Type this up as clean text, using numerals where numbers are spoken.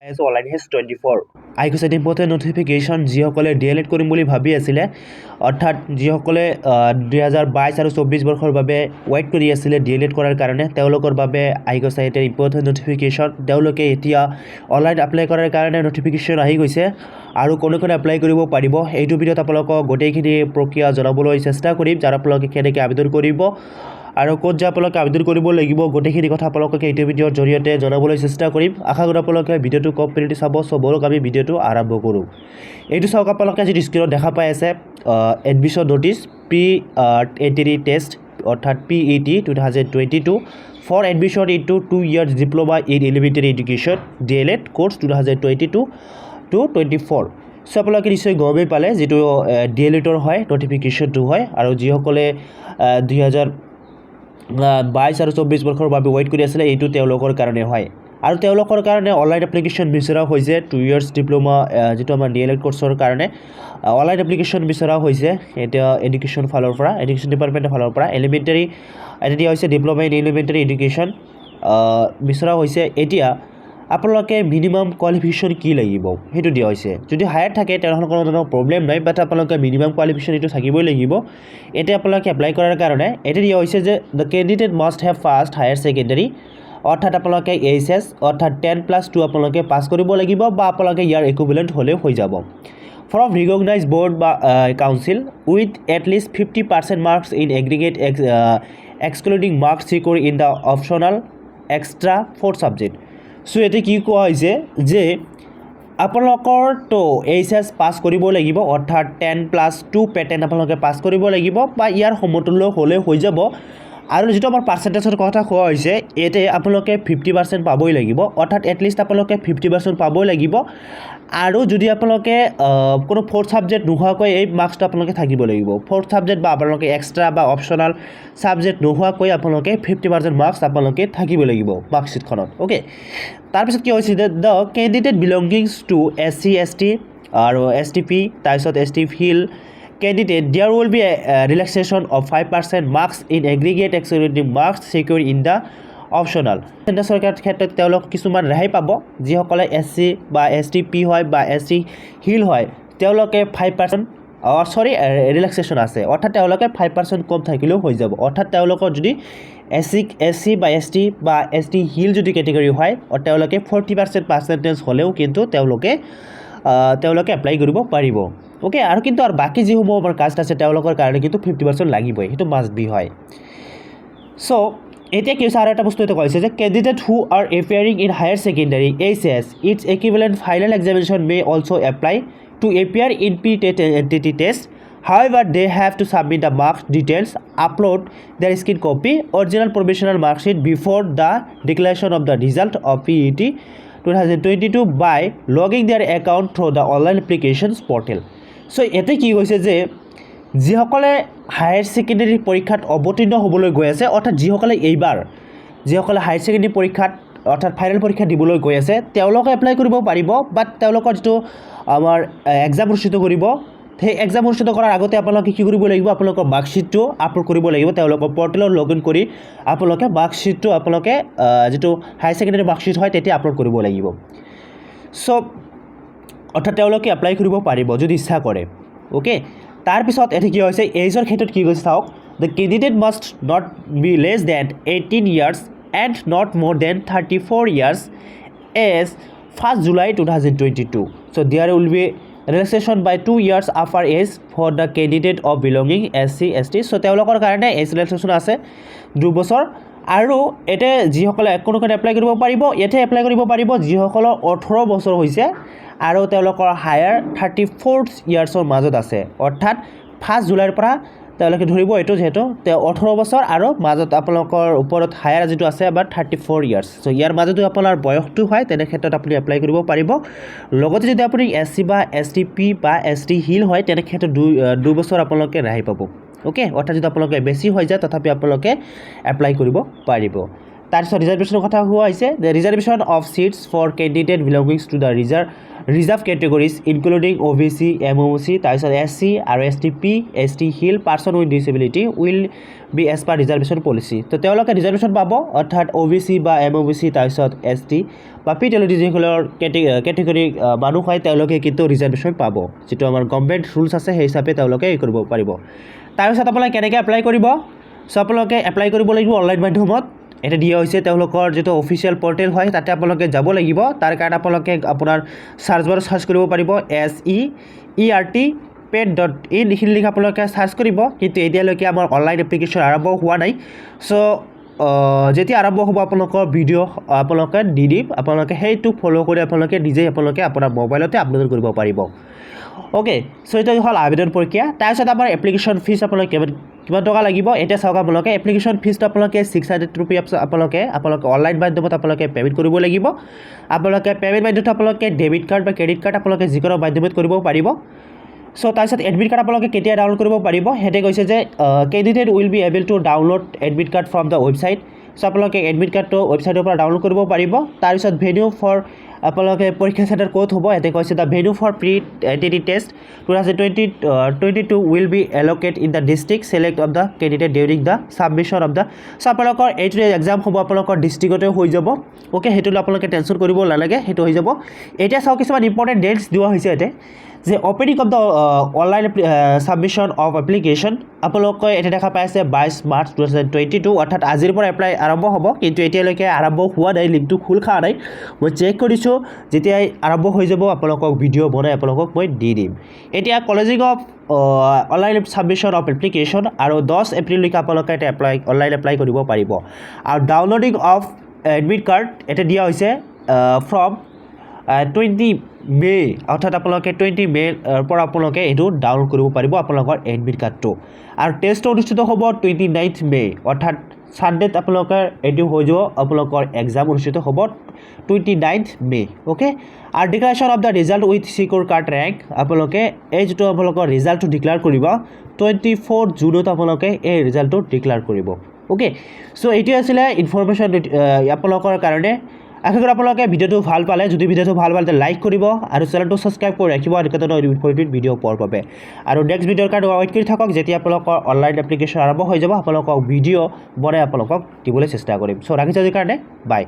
as online has 24 আই কৈছে important notification যিসকলে DL.Ed কৰিম বুলি ভাবি আছিলে অৰ্থাৎ যিসকলে 2022 আৰু 24 বৰ্ষৰ বাবে ৱেইট কৰি আছিলে DL.Ed কৰাৰ কাৰণে তেওঁলোকৰ বাবে আই কৈছে এটা ইম্পৰ্টেণ্ট নটিফিকেশ্যন তেওঁলোকে এতিয়া অনলাইন এপ্লাই কৰাৰ কাৰণে নটিফিকেশ্যন আহি গৈছে আৰু কোনে এপ্লাই কৰিব পাৰিব এইটো ভিডিঅ'ত আপোনালোকক গোটেইখিনি প্ৰক্ৰিয়া জনাবলৈ চেষ্টা কৰিম যাৰ আপোনালোকে কেনেকৈ আবেদন কৰিব আৰু ক'ত যে আপোনালোকে আবেদন কৰিব লাগিব গোটেইখিনি কথা আপোনালোকে এইটো ভিডিঅ'ৰ জৰিয়তে জনাবলৈ চেষ্টা কৰিম আশা কৰোঁ আপোনালোকে ভিডিঅ'টো কমপ্লিটলি চাব বলক আমি ভিডিঅ'টো আৰম্ভ কৰোঁ এইটো চাওক আপোনালোকে যি স্ক্ৰীনত দেখা পাই আছে এডমিশ্যন নটিচ প্ৰি-এণ্ট্ৰি টেষ্ট অৰ্থাৎ PET 2022 for admission into 2 years diploma in elementary education DL.Ed course 2022 to 24 so আপোনালোকে নিশ্চয় গমেই পালে যিটো DL.Ed হয় নটিফিকেশ্যনটো হয় আৰু যিসকলে 2022 আৰু 24 বৰ্ষৰ বাবে ৱেইট কৰি আছিলে এইটো তেওঁলোকৰ কাৰণে হয় আৰু তেওঁলোকৰ কাৰণে অনলাইন এপ্লিকেশ্যন বিচৰা হৈছে 2 years ডিপ্লোমা যেটো আমাৰ DL.Ed কোৰ্সৰ কাৰণে অনলাইন এপ্লিকেশ্যন বিচৰা হৈছে এটা এডুকেশ্যন ফালৰ পৰা এডুকেশ্যন ডিপাৰ্টমেণ্টৰ ফালৰ পৰা এলিমেণ্টাৰী এটা দিয়া হৈছে ডিপ্লোমা ইন এলিমেণ্টাৰী এডুকেশ্যন বিচৰা হৈছে এতিয়া আপোনালোকে মিনিমাম কোৱালিফিকেশ্যন কি লাগিব হেতু দিয়া হৈছে যদি হায়াৰ থাকে তেনেহ'লে কোনো প্ৰবলেম নাই বাট আপোনালোকে মিনিমাম কোৱালিফিকেশ্যন এটো থাকিবই লাগিব এটা আপোনালোকে এপ্লাই কৰাৰ কাৰণে এটা দিয়া হৈছে যে the candidate must have first higher secondary অৰ্থাৎ আপোনালোকে HS অৰ্থাৎ 10+2 আপোনালোকে পাছ কৰিব লাগিব বা আপোনালোকে ইয়াৰ ইকুইভ্যালেন্ট হ'লে হৈ যাব from recognized board বা council with at least 50% marks in aggregate excluding marks secured in the optional extra 4 subject so এতে কি কোৱা হৈছে যে আপোনালোকৰ তো HS পাস কৰিব লাগিব অৰ্থাৎ 10+2 পেটাৰ্ণ আপোনালোকে পাস কৰিব লাগিব বা ইয়াৰ সমতুল্য হ'লে হৈ যাব আৰু যেটো আমাৰ পাৰ্চেন্টেজৰ কথা কোৱা হৈছে এতে আপোনালোকে 50% পাবই লাগিব অৰ্থাৎ এট লিষ্ট আপোনালোকে 50% পাবই লাগিব আৰু যদি আপোনালোকে কোনো ফোৰ্থ সাবজেক্ট নোহোৱাকৈ এই মাৰ্কসটো আপোনালোকে থাকিব লাগিব ফোৰ্থ সাবজেক্ট বা আপোনালোকে এক্সট্ৰা বা অপচনাল সাবজেক্ট নোহোৱাকৈ আপোনালোকে 50% মাৰ্কস আপোনালোকে থাকিব লাগিব মাৰ্কশিটখনত ওকে তাৰ পিছত কি হৈছে the candidate belongings to SC ST আৰু STP তাৰপিছত ST hill candidate there will be a relaxation of 5% marks in aggregate excluding marks secured in the optional কেন্দ্ৰ চৰকাৰৰ ক্ষেত্ৰত তেওঁলোক কিছুমান ৰেহাই পাব যিসকলে SC বা STP হয় বা SC হিল হয় তেওঁলোকে 5% রিল্যাক্সেশন আছে অর্থাৎ তেওঁলোকে 5% কম থাকিলেও হৈ যাব অর্থাৎ তেওঁলোকৰ যদি SC বা ST বা ST হিল যদি ক্যাটেগৰি হয় আৰু তেওঁলোকে 40% পাৰ্সেন্টেজ হলেও কিন্তু তেওঁলোকে এপ্লাই কৰিব পাৰিব ওকে আৰু কিন্তু আৰু বাকি যি হ'ব আমাৰ কাষ্ট আছে তেওঁলোকৰ কাৰণে কিন্তু 50% লাগিবই হেতু মাস্ট বি হয় সো এতিয়া কি সারা এটা বস্তু এটা কৈছে যে candidate who are appearing in higher secondary HS it's equivalent final examination may also apply to appear in pre-entity test. However, they have to submit the marks details, upload their skin copy, original provisional mark sheet before the declaration of the result of PET 2022 by logging their account through the online applications portal. So, এতে কি হৈছে যে যিসকলে higher secondary পৰীক্ষাত অৱতীৰ্ণ হ'বলৈ গৈ আছে অৰ্থাৎ যিসকলে এইবাৰ যিসকলে হায়াৰ সেকেন্ডাৰী পৰীক্ষাত অৰ্থাৎ ফাইনাল পৰীক্ষা দিবলৈ গৈ আছে তেওঁলোকে এপ্লাই কৰিব পাৰিব বাট তেওঁলোকৰ যেটো আমাৰ এক্সাম অনুষ্ঠিত কৰিব সেই এক্সাম অনুষ্ঠিত কৰাৰ আগতে আপোনালোকে কি কৰিব লাগিব আপোনালোকৰ মাৰ্কশিটটো আপলোড কৰিব লাগিব তেওঁলোকৰ পৰ্টেলত লগইন কৰি আপোনালোকে মাৰ্কশিটটো আপোনালোকে যেটো হায়াৰ সেকেন্ডাৰী মাৰ্কশিট হয় তেতিয়া আপলোড কৰিব লাগিব সো অৰ্থাৎ তেওঁলোকে এপ্লাই কৰিব পাৰিব যদি ইচ্ছা কৰে ওকে তাৰ পিছত এতে কি হৈছে এজৰ ক্ষেত্ৰত কি কৈছে চাওক the candidate must not be less than 18 years and not more than 34 years as 1st July 2022 so there will be relaxation by 2 years after age for the candidate of belonging SC ST so তেওঁলোকৰ কাৰণে as relaxation আছে 2 বছৰ আৰু এতে যিসকলে কোনো apply কৰিব পাৰিব এতে এপ্লাই কৰিব পাৰিব যিসকলৰ 18 বছৰ হৈছে আৰু তেওঁলোকৰ হায়াৰ 34 ইয়াৰ্ছৰ মাজত আছে অৰ্থাৎ 1 জুলাইৰ পৰা তেওঁলোকে ধৰিব এটো যেটো 18 বছৰ আৰু মাজত আপোনালোকৰ ওপৰত হায়াৰ যেটো আছে বা 34 ইয়াৰ্ছ সো ইয়াৰ মাজতো আপোনাৰ বয়সটো হয় তেনে ক্ষেত্ৰত আপুনি এপ্লাই কৰিব পাৰিব লগতে যদি আপুনি SC বা STP বা ST হিল হয় তেনে ক্ষেত্ৰত 2 বছৰ আপোনালোকে ৰেহাই পাব ওকে অৰ্থাৎ যদি আপোনালোকে বেছি হৈ যায় তথাপি আপোনালোকে এপ্লাই কৰিব পাৰিব তাৰপিছত ৰিজাৰ্ভেশ্যনৰ কথা হোৱা হৈছে the reservation of seats for candidate belongings to the reserve categories including OBC MOC তাৰপিছত SC আৰু ST hill person with disability will be as per reservation policy তো তেওঁলোকে ৰিজাৰ্ভেশ্যন পাব অৰ্থাৎ OBC বা MOC তাৰপিছত ST বা PWD যিসকলৰ কেটেগৰী মানুহ হয় তেওঁলোকে কিন্তু ৰিজাৰ্ভেশ্যন পাব যিটো আমাৰ গভৰ্ণমেণ্ট ৰুলছ আছে সেই হিচাপে তেওঁলোকে এই কৰিব পাৰিব তাৰপিছত আপোনালোকে কেনেকৈ এপ্লাই কৰিব চ' আপোনালোকে এপ্লাই কৰিব লাগিব অনলাইন মাধ্যমত এটা দিয়া হৈছে তেওঁলোকৰ যিটো অফিচিয়েল পৰ্টেল হয় তাতে আপোনালোকে যাব লাগিব তাৰ কাৰণে আপোনালোকে আপোনাৰ সাৰ্চ বাৰত সাৰ্চ কৰিব পাৰিব SCERT ped.in এইখিনি লিখি আপোনালোকে সাৰ্চ কৰিব কিন্তু এতিয়ালৈকে আমাৰ অনলাইন এপ্লিকেশ্যন আৰম্ভ হোৱা নাই চ' যেতিয়া আৰম্ভ হ'ব আপোনালোকৰ ভিডিঅ' আপোনালোকে দি দিম আপোনালোকে সেইটো ফ'ল' কৰি আপোনালোকে নিজেই আপোনালোকে আপোনাৰ মোবাইলতে আপলোড কৰিব পাৰিব ওকে চ' এইটো হ'ল আবেদন প্ৰক্ৰিয়া তাৰপিছত আমাৰ এপ্লিকেশ্যন ফিজ আপোনালোকে কিমান টকা লাগিব এতিয়া চাওক আপোনালোকে এপ্লিকেশ্যন ফিজটো আপোনালোকে 600 ৰুপিজ আপোনালোকে অনলাইন মাধ্যমত আপোনালোকে পে'মেণ্ট কৰিব লাগিব আপোনালোকে পে'মেণ্ট মাধ্যমত আপোনালোকে ডেবিট কাৰ্ড বা ক্ৰেডিট কাৰ্ড আপোনালোকে যিকোনো মাধ্যমত কৰিব পাৰিব চ' তাৰপিছত এডমিট কাৰ্ড আপোনালোকে কেতিয়া ডাউনলোড কৰিব পাৰিব সিহঁতে কৈছে যে candidate will be able to download admit card from the website চ' আপোনালোকে এডমিট কাৰ্ডটো ৱেবছাইটৰ পৰা ডাউনলোড কৰিব পাৰিব তাৰপিছত ভেনিউ ফৰ আপোনালোকে পৰীক্ষা চেণ্টাৰ ক'ত হ'ব ইয়াতে কৈছে the venue for pre entry test 2022 will be allocate in the district select of the candidate during the submission of the চ' আপোনালোকৰ এইটো এক্সাম হ'ব আপোনালোকৰ ডিষ্ট্ৰিক্টতে হৈ যাব অ'কে সেইটো আপোনালোকে টেনশ্যন কৰিব নালাগে সেইটো হৈ যাব এতিয়া চাওক কিছুমান ইম্পৰ্টেণ্ট ডেটছ দিয়া হৈছে ইয়াতে যে opening of the online submission of application আপোনালোকে এতিয়া দেখা পাই আছে 22 মাৰ্চ 2022 অৰ্থাৎ আজিৰ পৰা এপ্লাই আৰম্ভ হ'ব কিন্তু এতিয়ালৈকে আৰম্ভ হোৱা নাই লিংকটো খোল খোৱা নাই মই চেক কৰিছোঁ যেতিয়াই আৰম্ভ হৈ যাব আপোনালোকক ভিডিঅ' বনাই আপোনালোকক মই দি দিম এতিয়া closing of online submission of application আৰু 10 এপ্ৰিললৈকে আপোনালোকে এটা অনলাইন এপ্লাই কৰিব পাৰিব আৰু ডাউনলোডিং অফ এডমিট কাৰ্ড এটা দিয়া হৈছে ফ্ৰম 20 মে অৰ্থাৎ আপোনালোকে 20 মে'ৰ পৰা আপোনালোকে এইটো ডাউনলোড কৰিব পাৰিব আপোনালোকৰ এডমিট কাৰ্ডটো আৰু টেষ্ট অনুষ্ঠিত হ'ব 29 মে অৰ্থাৎ ছানডেত আপোনালোকৰ এইটো হৈ যাব আপোনালোকৰ এক্সাম অনুষ্ঠিত হ'ব 29 মে অ'কে আৰু declaration of the result with secure card rank আপোনালোকে এই যিটো আপোনালোকৰ ৰিজাল্টটো ডিক্লেয়াৰ কৰিব 24 জুনত আপোনালোকে এই ৰিজাল্টটো ডিক্লেয়াৰ কৰিব অ'কে চ' এইটোৱে আছিলে ইনফৰমেশ্যন আপোনালোকৰ কাৰণে আশা কৰোঁ আপোনালোকে ভিডিঅ'টো ভাল পালে যদি ভিডিঅ'টো ভাল পালে লাইক কৰিব আৰু চেনেলটো ছাবস্ক্ৰাইব কৰি ৰাখিব এনেকুৱা ইনফৰমেটিভ ভিডিঅ' পোৱাৰ বাবে আৰু নেক্সট ভিডিঅ'ৰ কাৰণে ৱেইট কৰি থাকক যেতিয়া আপোনালোকৰ অনলাইন এপ্লিকেশ্যন আৰম্ভ হৈ যাব আপোনালোকক ভিডিঅ' বনাই আপোনালোকক দিবলৈ চেষ্টা কৰিম চ' ৰাখিছোঁ আজিৰ কাৰণে বাই